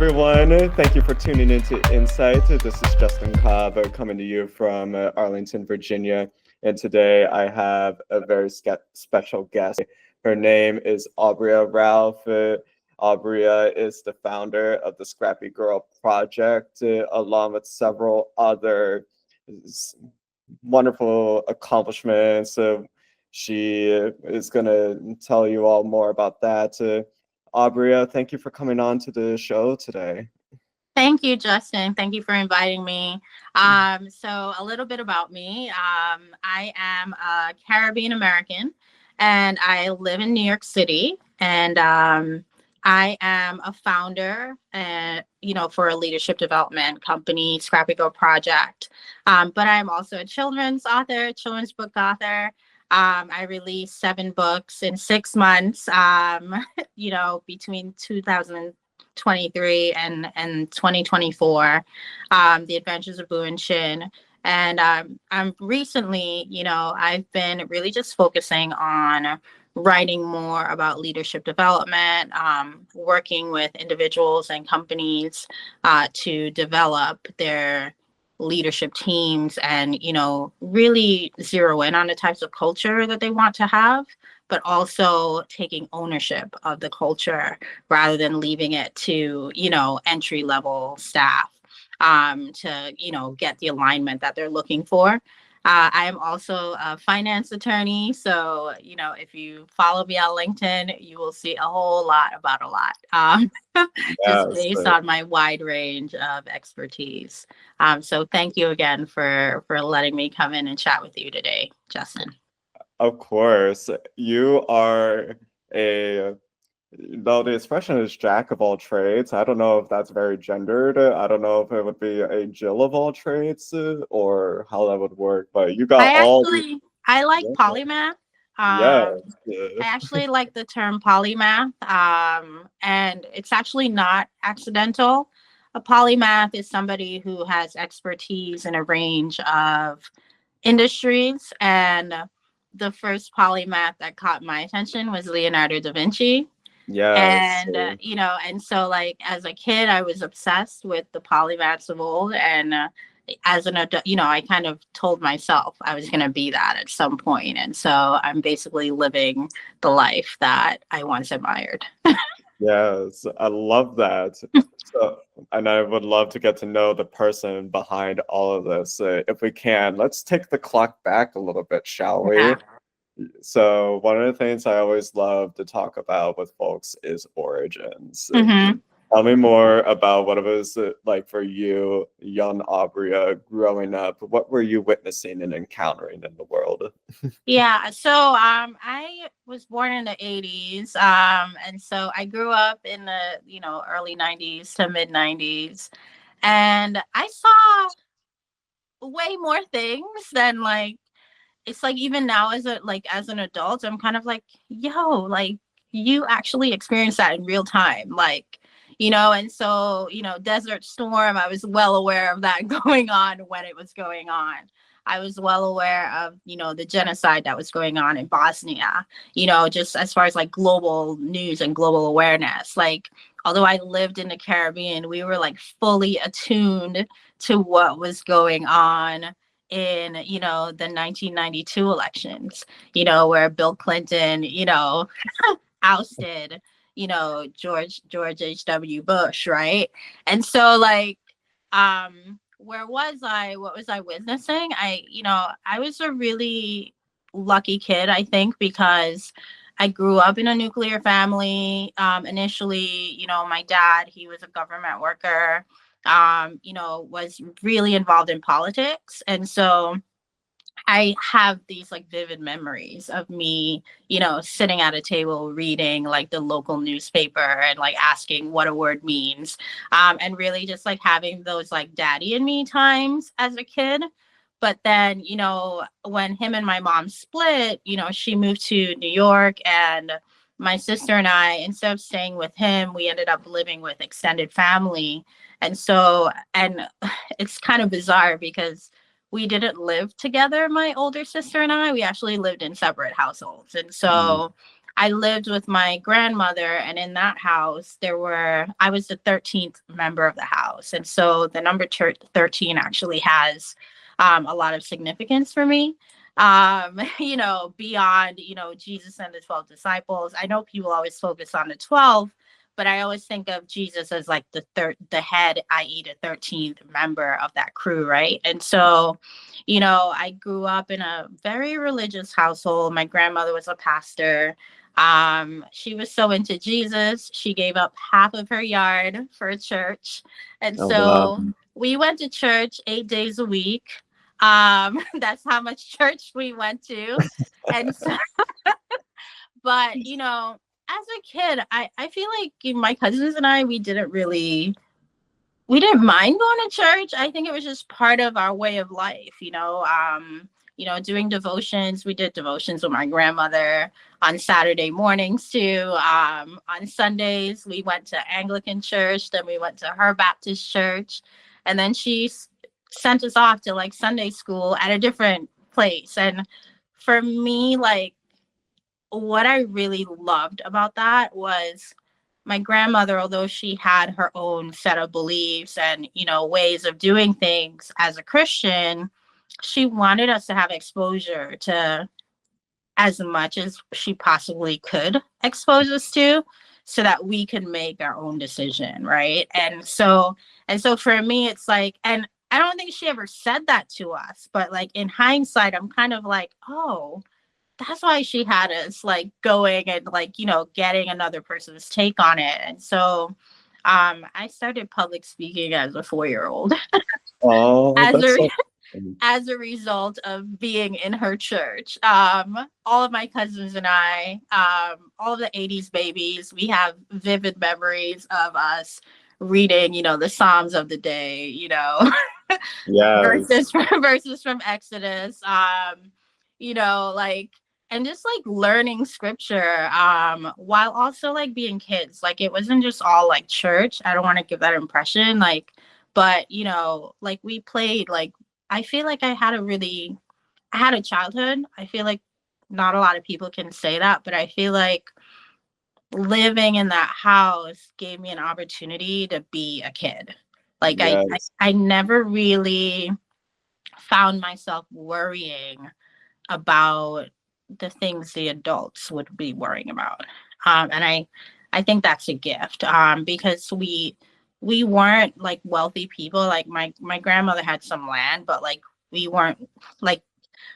everyone. Thank you for tuning into Insight. This is Justin Cobb coming to you from Arlington, Virginia. And today I have a very special guest. Her name is Aubria Ralph. Aubria is the founder of the Scrappy Girl Project, along with several other s- wonderful accomplishments. She is going to tell you all more about that. Aubria, thank you for coming on to the show today. Thank you, Justin. Thank you for inviting me. So a little bit about me. I am a Caribbean American and I live in New York City. And I am a founder, for a leadership development company, Scrappy Girl Project. But I'm also a children's author, children's book author. I released 7 books in 6 months, between 2023 and 2024, The Adventures of Boo and Shin. And I'm recently, I've been really just focusing on writing more about leadership development, working with individuals and companies to develop their leadership teams and, really zero in on the types of culture that they want to have, but also taking ownership of the culture rather than leaving it to, entry level staff to, get the alignment that they're looking for. I am also a finance attorney. So, if you follow me on LinkedIn, you will see a whole lot about a lot, just Yes, based on my wide range of expertise. So thank you again for letting me come in and chat with you today, Justin. of course. You are a, though the expression is jack of all trades. I don't know if that's very gendered. I don't know if it would be a Jill of all trades or how that would work, but you got all the. I like Yeah, polymath. yes. I actually like the term polymath, and it's actually not accidental. A polymath is somebody who has expertise in a range of industries, and the first polymath that caught my attention was Leonardo da Vinci. Yes. And and so like as a kid I was obsessed with the polymaths of old, and as an adult, I kind of told myself I was going to be that at some point, and so I'm basically living the life that I once admired. Yes, I love that. So, and I would love to get to know the person behind all of this. If we can, let's take the clock back a little bit, shall we? Yeah. So, one of the things I always love to talk about with folks is origins. Hmm. Tell me more about what it was like for you, young Aubria, growing up. What were you witnessing and encountering in the world? Yeah, so I was born in the 80s, and so I grew up in the early 90s to mid 90s, and I saw way more things than like it's like even now as an adult I'm kind of like, yo, like you actually experienced that in real time, like, and so Desert Storm, I was well aware of that going on when it was going on. I was well aware of the genocide that was going on in Bosnia, just as far as like global news and global awareness. Like, although I lived in the Caribbean, we were like fully attuned to what was going on in the 1992 elections, where Bill Clinton ousted George H.W. Bush, right? And so like where was I, what was I witnessing? I was a really lucky kid, I think, because I grew up in a nuclear family. Initially, my dad, he was a government worker, was really involved in politics. And so I have these like vivid memories of me, sitting at a table reading like the local newspaper and like asking what a word means. And really just like having those like daddy and me times as a kid. But then, when him and my mom split, she moved to New York, and my sister and I, instead of staying with him, we ended up living with extended family. And so, and it's kind of bizarre because we didn't live together, my older sister and I. We actually lived in separate households. And Mm, so I lived with my grandmother, and in that house, I was the 13th member of the house. And so the number 13 actually has a lot of significance for me. Beyond, Jesus and the 12 disciples. I know people always focus on the 12, but I always think of Jesus as like the head, i.e., the 13th member of that crew, right? And so, I grew up in a very religious household. My grandmother was a pastor. She was so into Jesus, she gave up half of her yard for a church. And Oh, wow. so we went to church 8 days a week. That's how much church we went to. And so, but as a kid, I feel like my cousins and I, we didn't mind going to church. I think it was just part of our way of life, doing devotions. We did devotions with my grandmother on Saturday mornings too. On Sundays, we went to Anglican church, then we went to her Baptist church, and then she sent us off to like Sunday school at a different place. And for me, like, what I really loved about that was my grandmother, although she had her own set of beliefs and, ways of doing things as a Christian, she wanted us to have exposure to as much as she possibly could expose us to so that we could make our own decision, right? And so for me, it's like, and I don't think she ever said that to us, but like in hindsight, I'm kind of like, oh, that's why she had us like going and like, getting another person's take on it. And so I started public speaking as a 4-year-old Oh, as that's a so. as a result of being in her church. All of my cousins and I, all of the 80s babies, we have vivid memories of us reading, the Psalms of the day, Yes. verses from Exodus, like, and just like learning scripture, while also like being kids. Like it wasn't just all like church. I don't want to give that impression. Like, but like we played, like I feel like I had a childhood. I feel like not a lot of people can say that, but I feel like living in that house gave me an opportunity to be a kid. Like Yes. I never really found myself worrying about the things the adults would be worrying about. And I think that's a gift, because we weren't like wealthy people. Like my grandmother had some land, but like we weren't like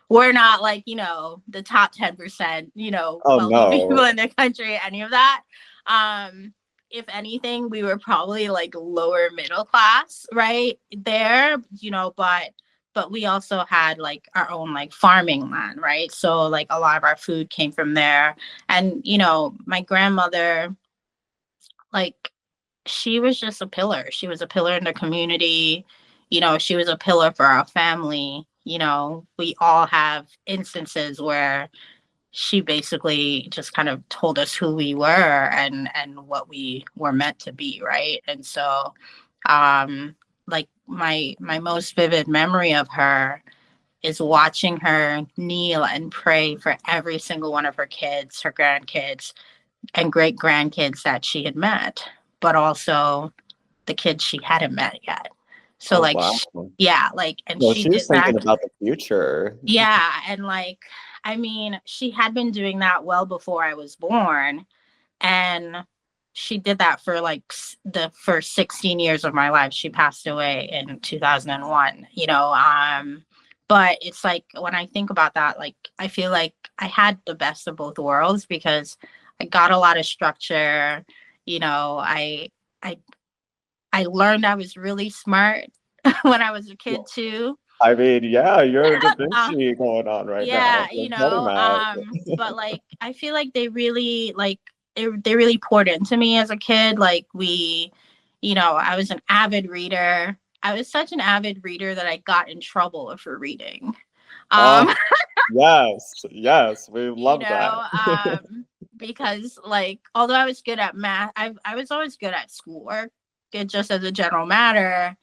we're not like, the top 10%, Oh, wealthy no. people in the country, any of that. Um, if anything, we were probably like lower middle class right there, but we also had like our own like farming land, right? So like a lot of our food came from there. And, my grandmother, like, she was just a pillar. She was a pillar in the community. She was a pillar for our family. We all have instances where she basically just kind of told us who we were and what we were meant to be, right? And so, like my most vivid memory of her is watching her kneel and pray for every single one of her kids, her grandkids, and great grandkids that she had met, but also the kids she hadn't met yet. So Oh, like, wow. yeah, like, and Well, she she did was that. thinking about the future. Yeah, and like, I mean, she had been doing that well before I was born, and she did that for like the first 16 years of my life. She passed away in 2001. But it's like when I think about that, like I feel like I had the best of both worlds because I got a lot of structure. I I learned I was really smart when I was a kid too. I mean, yeah, you're Da Uh, Vinci going on right now yeah, with Polymath. but like I feel like they really poured into me as a kid. Like I was an avid reader. I was such an avid reader that I got in trouble for reading. Oh, Um, yes, yes, we you love that. know, because like although I was good at math, I was always good at schoolwork. It just as a general matter.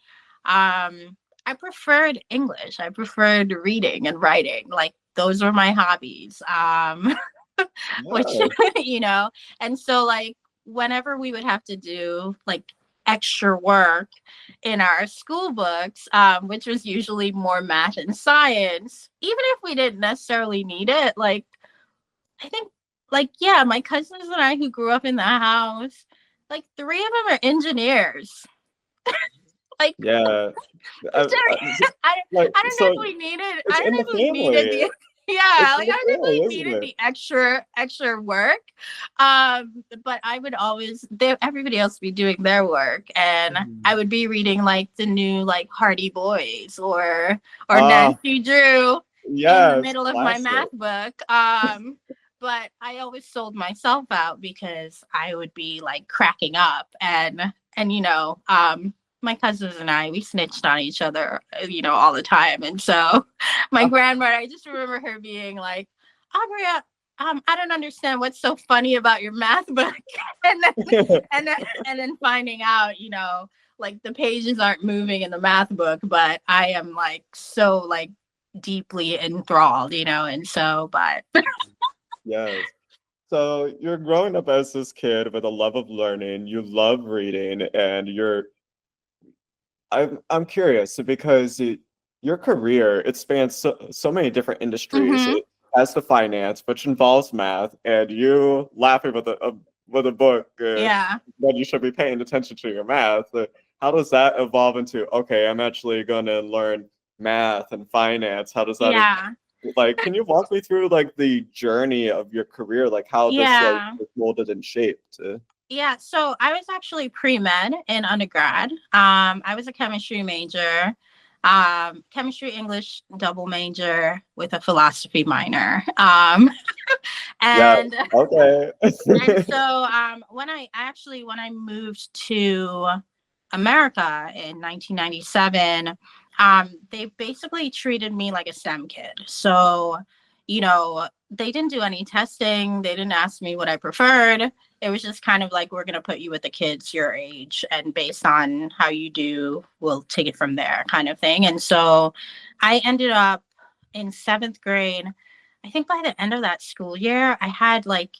I preferred English. I preferred reading and writing. Like those were my hobbies. which, Yeah. and so like whenever we would have to do like extra work in our school books, which was usually more math and science, even if we didn't necessarily need it, like I think, like, yeah, my cousins and I who grew up in the house, like three of them are engineers. Like, Yeah. I, I, like, I don't know so if we needed, it's I don't in the know if we needed family. the, yeah, It's like in the I don't know family, if we isn't needed it? the extra work. But I would always, everybody else would be doing their work, and I Mhm. would be reading like the new like Hardy Boys or Ah, Nancy Drew in the yes, middle of my classic. math book. But I always sold myself out because I would be like cracking up, and my cousins and I, we snitched on each other, all the time. And so my grandmother, I just remember her being like, Aubria, I don't understand what's so funny about your math book. and then and then and then finding out, like the pages aren't moving in the math book, but I am like so like deeply enthralled, and so but Yes. So you're growing up as this kid with a love of learning. You love reading, and I'm curious because your career, it spans so many different industries. hmm It has the finance, which involves math, and you laughing with a book yeah. that you should be paying attention to your math. How does that evolve into, okay, I'm actually going to learn math and finance? How does that Yeah. like? Can you walk me through like the journey of your career, like how this like Yeah. was molded and shaped? Yeah, so I was actually pre-med in undergrad. I was a chemistry major, chemistry English double major with a philosophy minor. Yeah. And Okay. and so when I moved to America in 1997, they basically treated me like a STEM kid. So, they didn't do any testing. They didn't ask me what I preferred. It was just kind of like, we're going to put you with the kids your age, and based on how you do, we'll take it from there, kind of thing. And so I ended up in seventh grade. I think by the end of that school year, I had like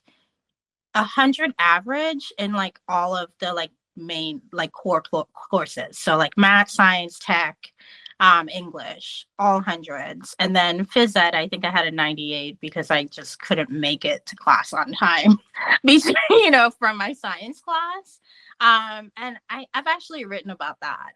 100 average in like all of the like main like core courses. So like math, science, tech, English, all hundreds. And then phys ed, I think I had a 98 because I just couldn't make it to class on time, from my science class. And I've actually written about that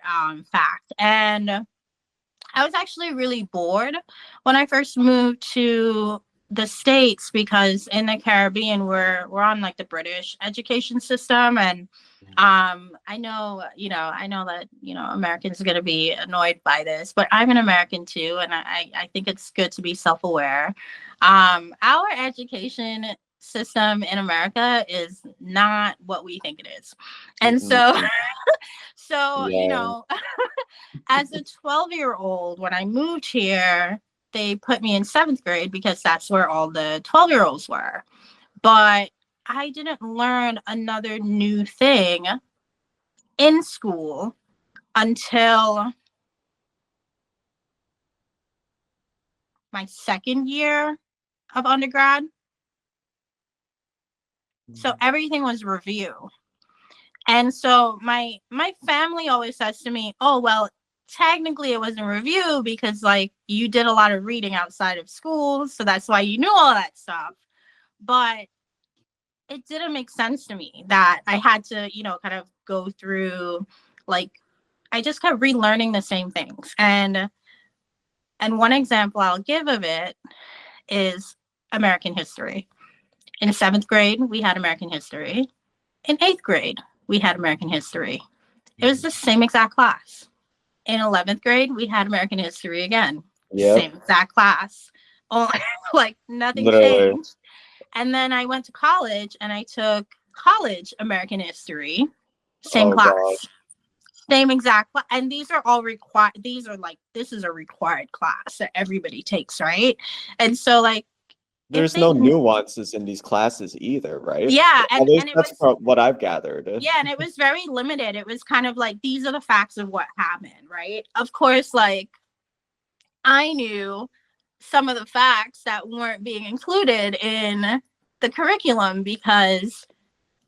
fact. And I was actually really bored when I first moved to the States, because in the Caribbean we're on like the British education system. And I know that Americans are going to be annoyed by this, but I'm an American too, and I think it's good to be self-aware. Our education system in America is not what we think it is. And so Mhm. so Yeah. as a 12-year-old, when I moved here, they put me in seventh grade because that's where all the 12-year-olds were. But I didn't learn another new thing in school until my second year of undergrad. So everything was review. And so my family always says to me, "Oh, well, technically it wasn't review because like you did a lot of reading outside of school, so that's why you knew all that stuff." But it didn't make sense to me that I had to, kind of go through like I just kept relearning the same things. And one example I'll give of it is American history. In seventh grade, we had American history. In eighth grade, we had American history. It was the same exact class. In 11th grade, we had American history again. Yep. Same exact class. Oh, like nothing Literally. changed. And then I went to college and I took college American history, same Oh God. class, same exact class. And these are all required. These are like, this is a required class that everybody takes, right? And so, like, if There's they no can, nuances in these classes either, right? yeah. At least And it that's was, from what I've gathered. yeah. And it was very limited. It was kind of like, these are the facts of what happened, right? Of course, like, I knew some of the facts that weren't being included in the curriculum because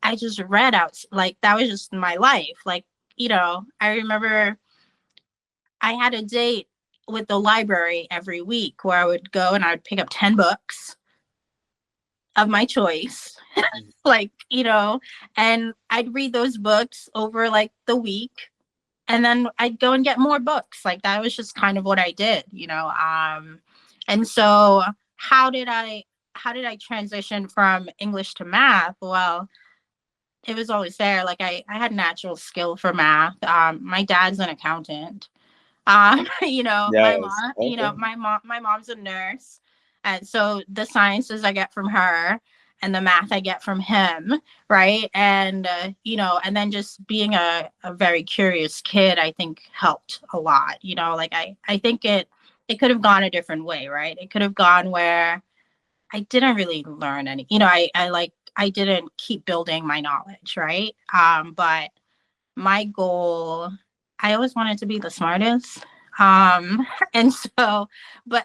I just read out, like, that was just my life. Like, I remember I had a date with the library every week where I would go and I would pick up 10 books of my choice, like, and I'd read those books over like the week, and then I'd go and get more books. Like, that was just kind of what I did. And so how did I transition from English to math? Well, it was always there. Like, I had natural skill for math. My dad's an accountant. My Yes. mom, Okay. my mom's a nurse. And so the sciences I get from her and the math I get from him, right? And, and then just being a very curious kid, I think helped a lot. Like, I think it could have gone a different way, right? It could have gone where I didn't really learn any, I didn't keep building my knowledge, right? But my goal, I always wanted to be the smartest. And so,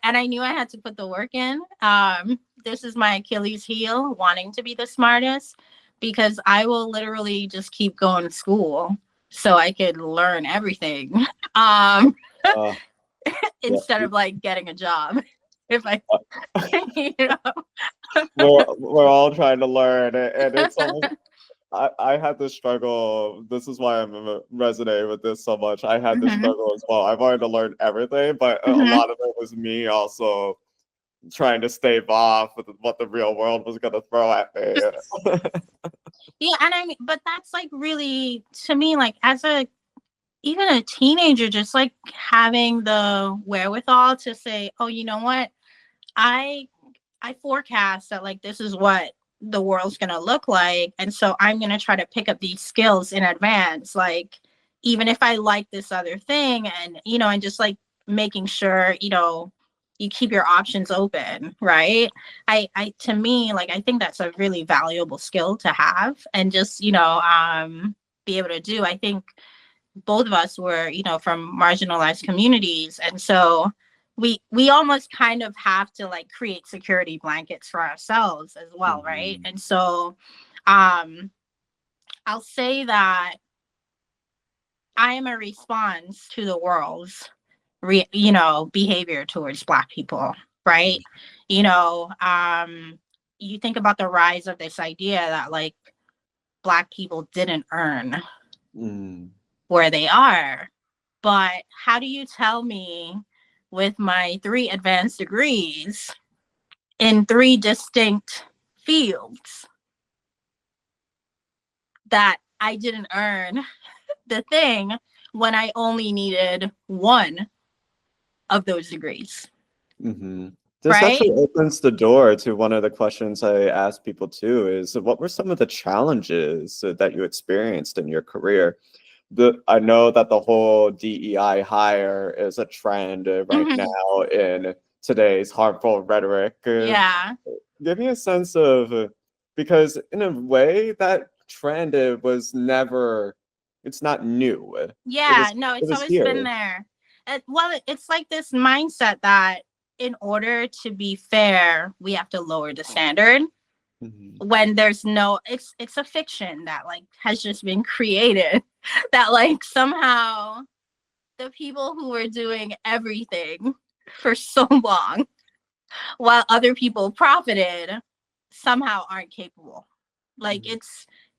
and I knew I had to put the work in. This is my Achilles heel, wanting to be the smartest, because I will literally just keep going to school so I could learn everything. Um, Uh, yeah. Instead of like getting a job. If I, you know. We're all trying to learn, and it's almost, I had this struggle. This is why I'm resonating with this so much. I had this Mhm. struggle as well. I wanted to learn everything, but a Mhm. lot of it was me also trying to stave off with what the real world was going to throw at me. Yeah, and I mean, but that's like really, to me, like, as a even a teenager, just like having the wherewithal to say, oh, you know what, I I forecast that like this is what the world's gonna look like, and so I'm gonna try to pick up these skills in advance, like, even if I like this other thing, and and just like making sure you keep your options open, right? I to me, like, I think that's a really valuable skill to have, and just be able to do. I think both of us were from marginalized communities, and so we almost kind of have to like create security blankets for ourselves as well, right? Mhm. And so um I'll say that I am a response to the world's behavior towards Black people, right? you know um you think about the rise of this idea that like Black people didn't earn Mm. where they are. But how do you tell me, with my 3 advanced degrees in 3 distinct fields, that I didn't earn the thing when I only needed one of those degrees, Hmm. This right? actually opens the door to one of the questions I ask people too, is what were some of the challenges that you experienced in your career? I know that the whole DEI hire is a trend right Mhm. now in today's harmful rhetoric. Yeah. Give me a sense of, because in a way that trend was never, it's not new. It Yeah. was No, it it's was always been here. there. Well, it's like this mindset that in order to be fair, we have to lower the standard, Mhm. when there's no, it's a fiction that like has just been created, that like somehow the people who were doing everything for so long while other people profited somehow aren't capable. Like, Mhm.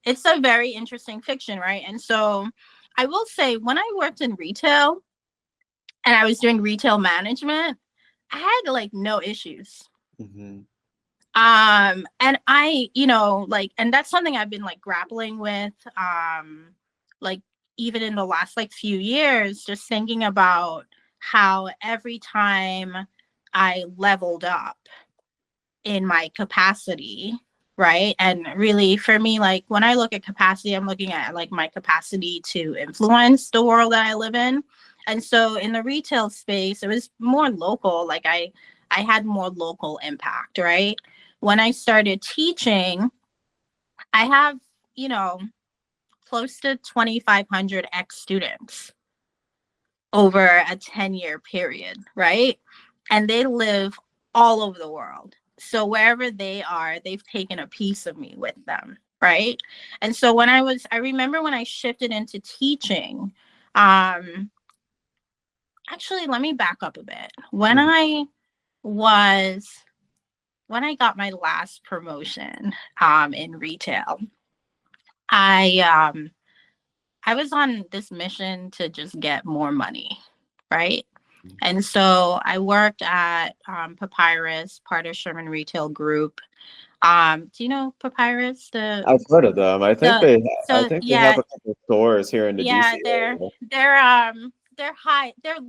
it's a very interesting fiction, right? And so I will say, when I worked in retail and I was doing retail management, I had like no issues. Mhm. And I, like, and that's something I've been like grappling with, like, even in the last like few years, just thinking about how every time I leveled up in my capacity, right? And really, for me, like, when I look at capacity, I'm looking at like my capacity to influence the world that I live in. And so in the retail space, it was more local. Like, I had more local impact, right? When I started teaching, I have, you know, close to 2,500 ex students over a 10-year period, right? And they live all over the world. So wherever they are, they've taken a piece of me with them, right? And so I remember when I shifted into teaching, actually, let me back up a bit. Was when I got my last promotion in retail, I I was on this mission to just get more money, right? And so I worked at Papyrus, part of Sherman Retail Group. Do you know Papyrus? I've heard of them. The I so think they have yeah, a couple of stores here in the yeah, DC area. they're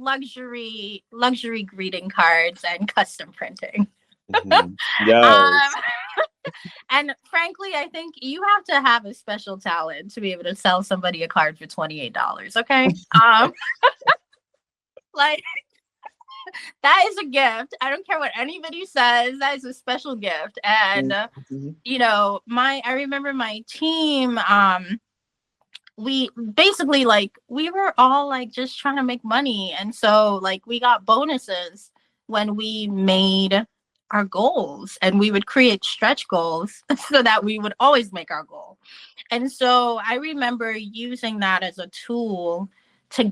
luxury greeting cards and custom printing. Um, Yes. and frankly, I think you have to have a special talent to be able to sell somebody a card for $28. Okay. Like that is a gift. I don't care what anybody says. That is a special gift. And Mhm. I remember my team. We basically like we were all like just trying to make money, and so like we got bonuses when we made our goals, and we would create stretch goals so that we would always make our goal. And so I remember using that as a tool to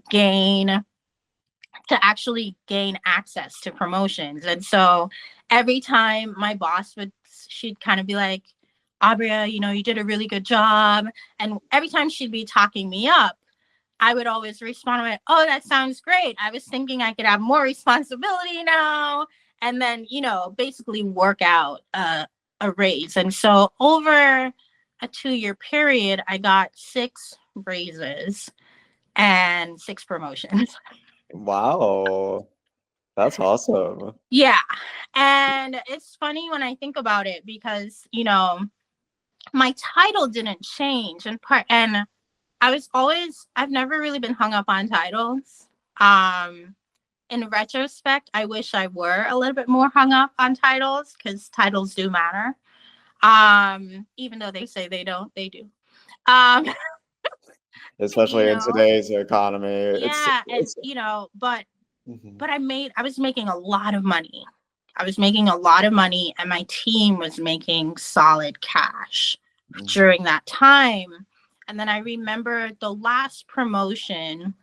actually gain access to promotions. And so every time my boss she'd kind of be like, Aubria, you did a really good job. And every time she'd be talking me up, I would always respond with, oh, that sounds great. I was thinking I could have more responsibility now. And then, basically work out a raise. And so over a 2-year period, I got 6 raises and 6 promotions. Wow. That's awesome. Yeah. And it's funny when I think about it because, my title didn't change and I've never really been hung up on titles. In retrospect, I wish I were a little bit more hung up on titles because titles do matter. Even though they say they don't, they do. Um, you Especially in know, today's economy. yeah, and It's Mhm. but I was making a lot of money. I was making a lot of money, and my team was making solid cash Mhm. during that time. And then I remember the last promotion,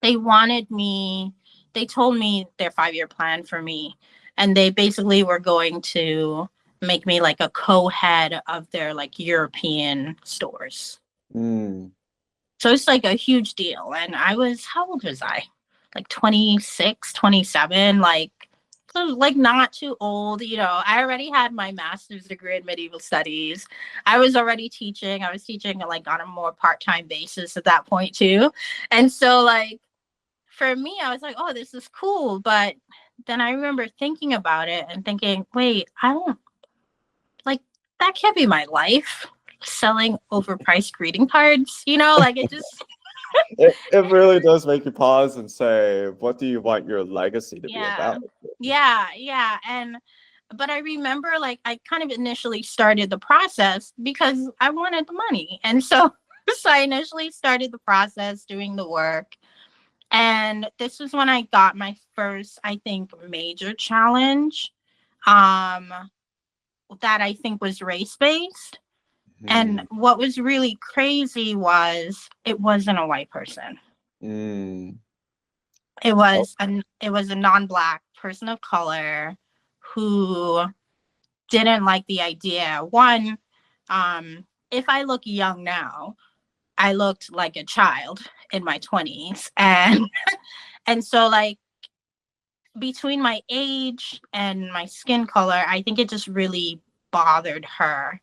they wanted me, they told me their 5-year plan for me. And they basically were going to make me like a co-head of their like European stores. Mm. So it's like a huge deal. And how old was I? Like 26, 27, like, so like not too old. I already had my master's degree in medieval studies. I was already teaching. I was teaching like on a more part-time basis at that point too. And so like for me, I was like, oh, this is cool. But then I remember thinking about it and thinking, wait, I don't like that can't be my life selling overpriced greeting cards, like it just It really does make you pause and say, what do you want your legacy to be yeah. about? Yeah. But I remember like I kind of initially started the process because I wanted the money. And so so I initially started the process doing the work. And this was when I got my first, I think, major challenge um that I think was race based. And Mhm. what was really crazy was it wasn't a white person. Mm. Oh. It was a non-black person of color who didn't like the idea. One, if I look young now, I looked like a child in my 20s. And so like between my age and my skin color, I think it just really bothered her.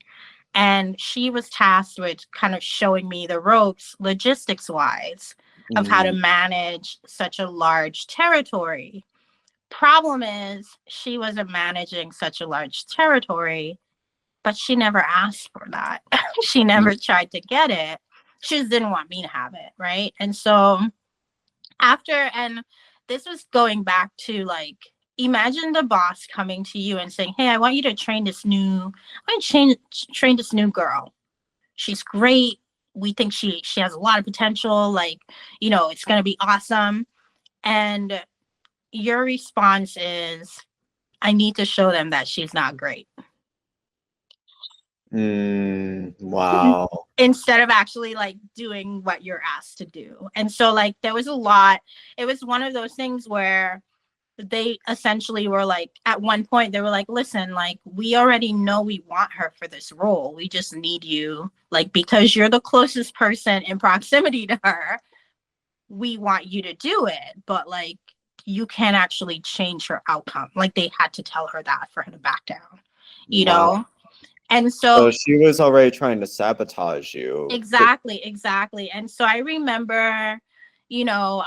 And she was tasked with kind of showing me the ropes logistics wise of how to Mm. manage such a large territory. Problem is, she wasn't managing such a large territory, but she never asked for that. She Mm. never tried to get it. She just didn't want me to have it. Right. And so and this was going back to like, imagine the boss coming to you and saying, hey, I want you to train this new girl. She's great. We think she has a lot of potential. Like, it's going to be awesome. And your response is, I need to show them that she's not great. Wow. Instead of actually like doing what you're asked to do. And so like there was a lot. It was one of those things where they essentially were like, at one point they were like, listen, like we already know we want her for this role. We just need you, like, because you're the closest person in proximity to her, we want you to do it. But like you can't actually change her outcome. Like they had to tell her that for her to back down, you Wow. know? And So so she was already trying to sabotage you. exactly. And so I remember, you know,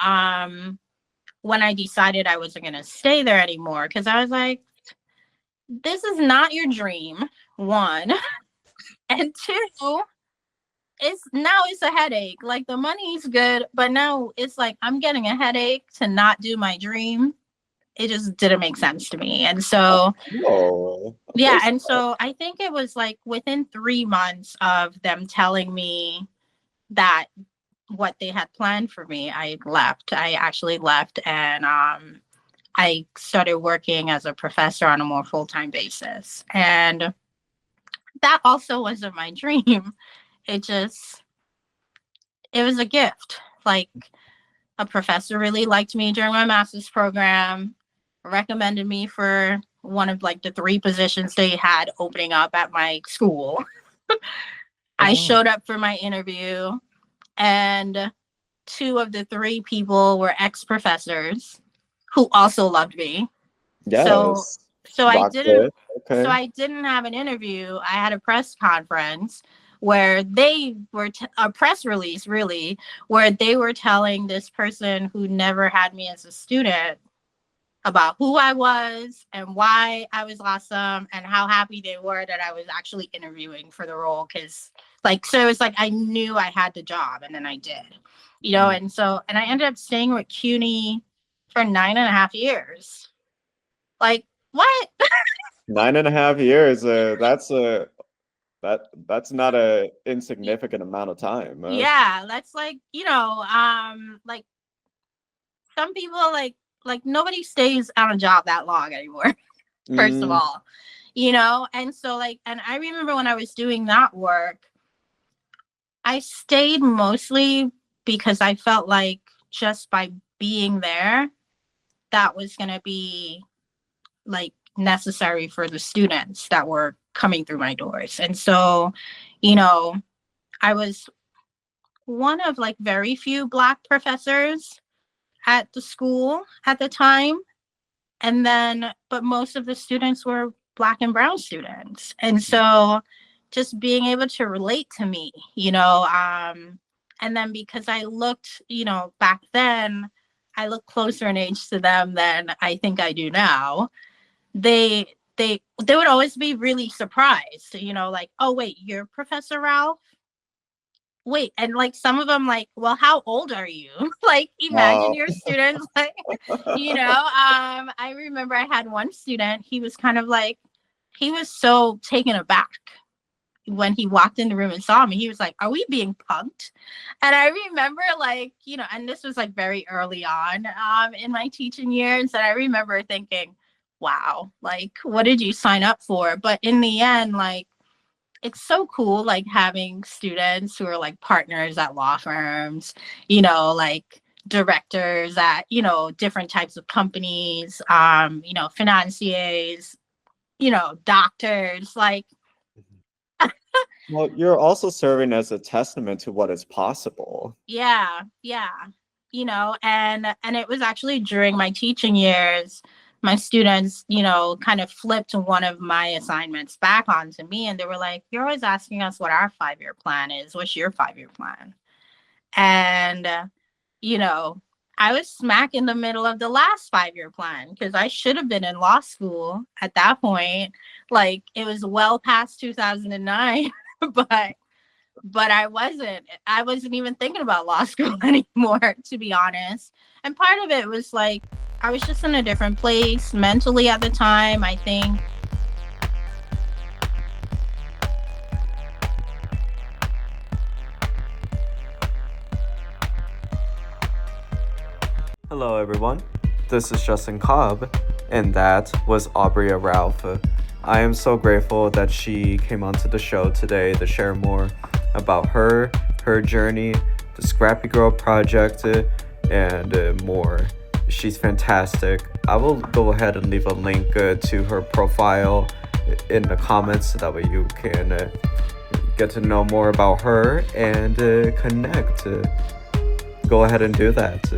when I decided I wasn't going to stay there anymore, because I was like, this is not your dream, one. And two, it's a headache. Like the money's good, but now it's like I'm getting a headache to not do my dream. It just didn't make sense to me. And so Whoa. yeah, and so I think it was like within 3 months of them telling me that what they had planned for me, I left. I actually left, and I started working as a professor on a more full-time basis. And that also wasn't my dream. It was a gift. Like a professor really liked me during my master's program, recommended me for one of like the 3 positions they had opening up at my school. I showed up for my interview, and 2 of the 3 people were ex-professors who also loved me. Yes. So I didn't Okay. so I didn't have an interview. I had a press conference where they were a press release really, where they were telling this person who never had me as a student about who I was and why I was awesome and how happy they were that I was actually interviewing for the role. Cause like, so it was like, I knew I had the job, and then I did, you know? And I ended up staying with CUNY for 9.5 years. Like what? 9.5 years. That's not a insignificant amount of time. Yeah. That's like, like some people like nobody stays on a job that long anymore. First of all, and so like, and I remember when I was doing that work, I stayed mostly because I felt like just by being there, that was going to be like necessary for the students that were coming through my doors. And so, I was one of like very few Black professors at the school at the time. And then, but most of the students were Black and brown students. And so just being able to relate to me, and then because I looked, back then, I looked closer in age to them than I think I do now. They would always be really surprised, like, oh wait, you're Professor Ralph? Wait, and like some of them like, well, how old are you? Like imagine your students like, I remember I had one student, he was kind of like, he was so taken aback when he walked in the room and saw me. He was like, are we being punked? And I remember like, and this was like very early on in my teaching years, and I remember thinking, wow, like what did you sign up for? But in the end, like it's so cool, like having students who are like partners at law firms, like directors at, different types of companies, financiers, doctors, like. Well, you're also serving as a testament to what is possible. Yeah. And it was actually during my teaching years, my students, kind of flipped one of my assignments back onto me, and they were like, you're always asking us what our 5-year plan is. What's your 5-year plan? And, I was smack in the middle of the last 5-year plan because I should have been in law school at that point. Like it was well past 2009, but I wasn't even thinking about law school anymore, to be honest. And part of it was like, I was just in a different place mentally at the time, I think. Hello, everyone. This is Justin Cobb, And that was Aubria Ralph. I am so grateful that she came onto the show today to share more about her journey, the Scrappy Girl project, and more. She's fantastic. I will go ahead and leave a link to her profile in the comments so that way you can get to know more about her and connect. Go ahead and do that.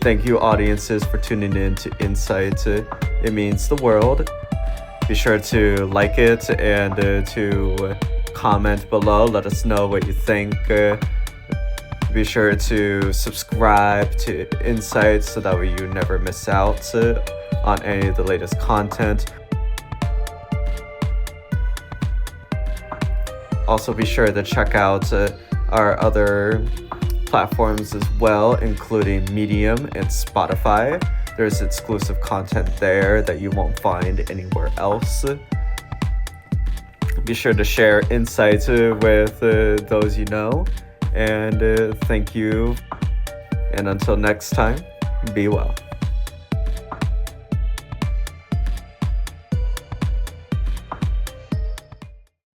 Thank you, audiences, for tuning in to Insight. It means the world. Be sure to like it and to comment below. Let us know what you think. Be sure to subscribe to Insight so that way you never miss out on any of the latest content. Also, be sure to check out our other platforms as well, including Medium and Spotify. There's exclusive content there that you won't find anywhere else. Be sure to share Insights with those you know. And thank you. And until next time, be well.